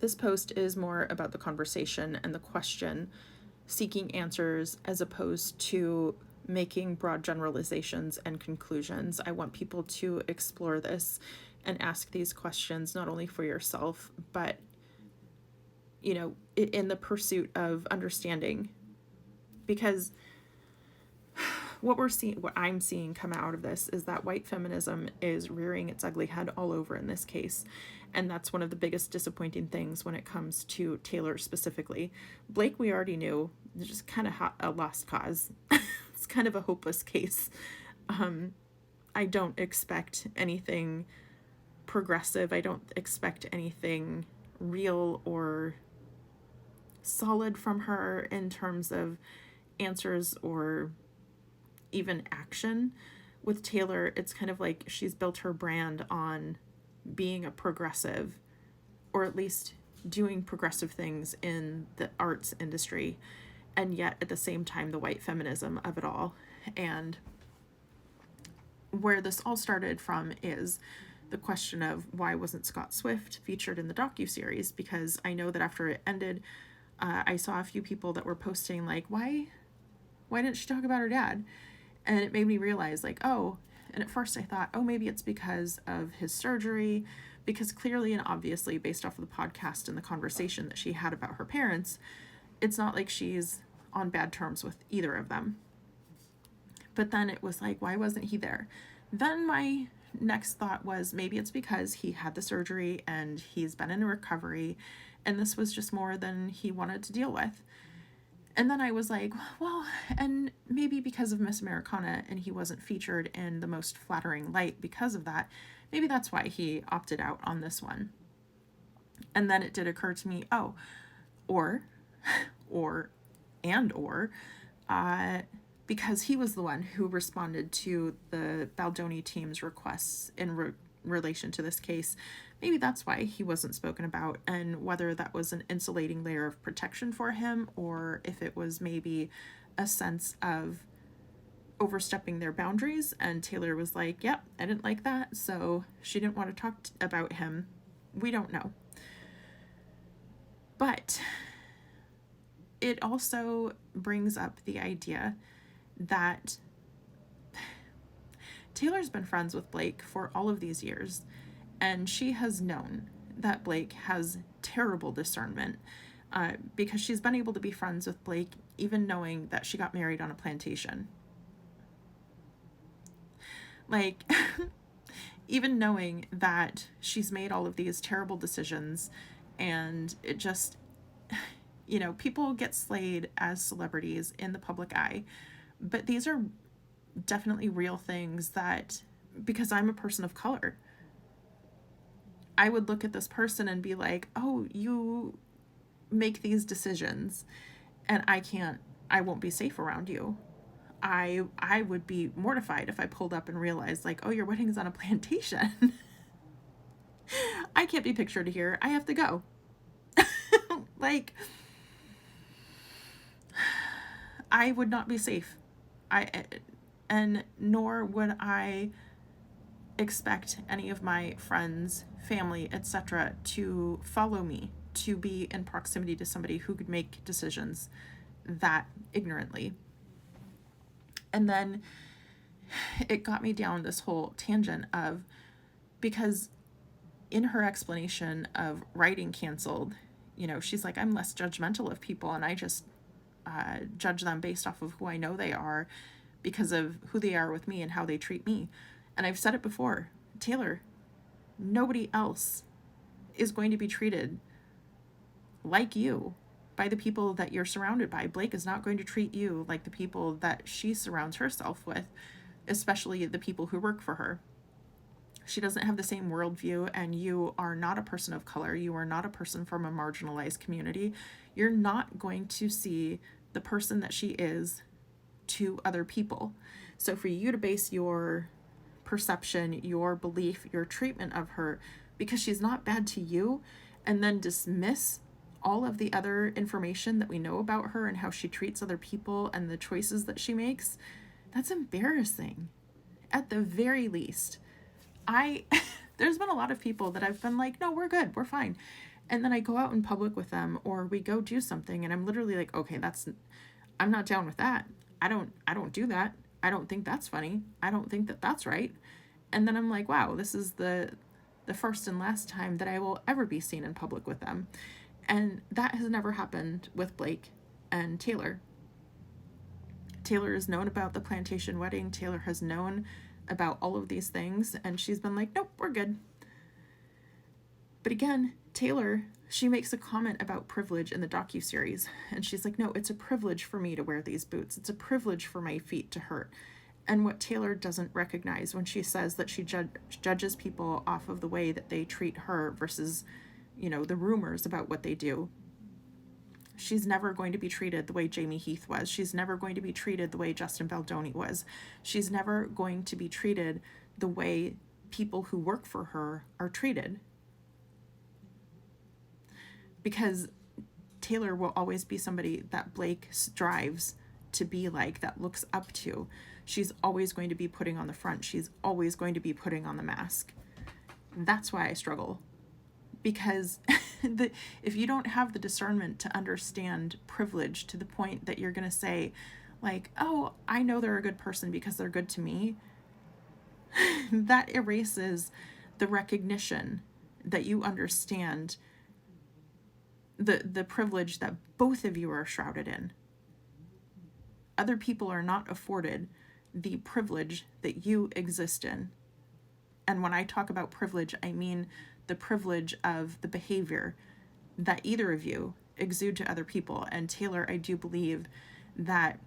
This post is more about the conversation and the question, seeking answers as opposed to making broad generalizations and conclusions. I want people to explore this and ask these questions not only for yourself, but, you know, in the pursuit of understanding. Because what I'm seeing come out of this is that white feminism is rearing its ugly head all over in this case. And that's one of the biggest disappointing things when it comes to Taylor specifically. Blake, we already knew, just kind of a lost cause. It's kind of a hopeless case. I don't expect anything progressive. I don't expect anything real or solid from her in terms of answers or even action. With Taylor, it's kind of like she's built her brand on being a progressive, or at least doing progressive things in the arts industry, and yet at the same time the white feminism of it all. And where this all started from is the question of why wasn't Scott Swift featured in the docuseries, because I know that after it ended, I saw a few people that were posting like, why didn't she talk about her dad? And it made me realize, like, oh, and at first I thought, oh, maybe it's because of his surgery, because clearly and obviously, based off of the podcast and the conversation that she had about her parents, it's not like she's on bad terms with either of them. But then it was like, why wasn't he there? Then my next thought was, maybe it's because he had the surgery and he's been in recovery, and this was just more than he wanted to deal with. And then I was like, well, and maybe because of Miss Americana and he wasn't featured in the most flattering light because of that, maybe that's why he opted out on this one. And then it did occur to me, oh, or, because he was the one who responded to the Baldoni team's requests in relation to this case, maybe that's why he wasn't spoken about, and whether that was an insulating layer of protection for him, or if it was maybe a sense of overstepping their boundaries, and Taylor was like, yep, I didn't like that, so she didn't want to talk about him. We don't know. But it also brings up the idea that Taylor's been friends with Blake for all of these years, and she has known that Blake has terrible discernment, because she's been able to be friends with Blake even knowing that she got married on a plantation. Like, even knowing that she's made all of these terrible decisions, and it just, you know, people get slayed as celebrities in the public eye, but these are definitely real things that, because I'm a person of color, I would look at this person and be like, oh, you make these decisions and I won't be safe around you. I would be mortified if I pulled up and realized, like, oh, your wedding is on a plantation. I can't be pictured here. I have to go. Like, I would not be safe. And nor would I expect any of my friends, family, etc. to follow me, to be in proximity to somebody who could make decisions that ignorantly. And then it got me down this whole tangent of, because in her explanation of writing canceled, you know, she's like, I'm less judgmental of people, and I just judge them based off of who I know they are because of who they are with me and how they treat me. And I've said it before, Taylor, nobody else is going to be treated like you by the people that you're surrounded by. Blake is not going to treat you like the people that she surrounds herself with, especially the people who work for her. She doesn't have the same worldview, and you are not a person of color. You are not a person from a marginalized community. You're not going to see the person that she is to other people. So for you to base your perception, your belief, your treatment of her, because she's not bad to you, and then dismiss all of the other information that we know about her and how she treats other people and the choices that she makes, that's embarrassing. At the very least, there's been a lot of people that I've been like, no, we're good, we're fine. And then I go out in public with them, or we go do something, and I'm literally like, okay, I'm not down with that. I don't do that. I don't think that's funny. I don't think that that's right. And then I'm like, wow, this is the first and last time that I will ever be seen in public with them. And that has never happened with Blake and Taylor. Taylor has known about the plantation wedding. Taylor has known about all of these things, and she's been like, nope, we're good. But again, Taylor, she makes a comment about privilege in the docuseries, and she's like, no, it's a privilege for me to wear these boots. It's a privilege for my feet to hurt. And what Taylor doesn't recognize when she says that she judges people off of the way that they treat her versus, the rumors about what they do, she's never going to be treated the way Jamie Heath was. She's never going to be treated the way Justin Baldoni was. She's never going to be treated the way people who work for her are treated. Because Taylor will always be somebody that Blake strives to be like, that looks up to. She's always going to be putting on the front. She's always going to be putting on the mask. That's why I struggle. Because if you don't have the discernment to understand privilege to the point that you're going to say, like, oh, I know they're a good person because they're good to me, that erases the recognition that you understand the privilege that both of you are shrouded in. Other people are not afforded the privilege that you exist in. And when I talk about privilege, I mean the privilege of the behavior that either of you exude to other people. And Taylor, I do believe that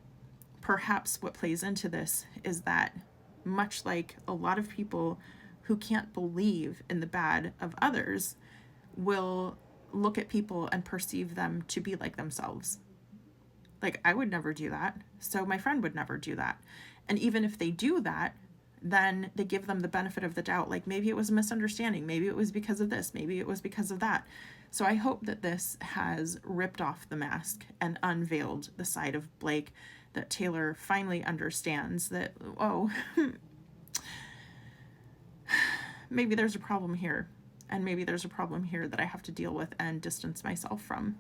perhaps what plays into this is that, much like a lot of people who can't believe in the bad of others, will look at people and perceive them to be like themselves. Like, I would never do that, so my friend would never do that. And even if they do that, then they give them the benefit of the doubt. Like, maybe it was a misunderstanding. Maybe it was because of this. Maybe it was because of that. So I hope that this has ripped off the mask and unveiled the side of Blake, that Taylor finally understands that, oh, maybe there's a problem here. And maybe there's a problem here that I have to deal with and distance myself from.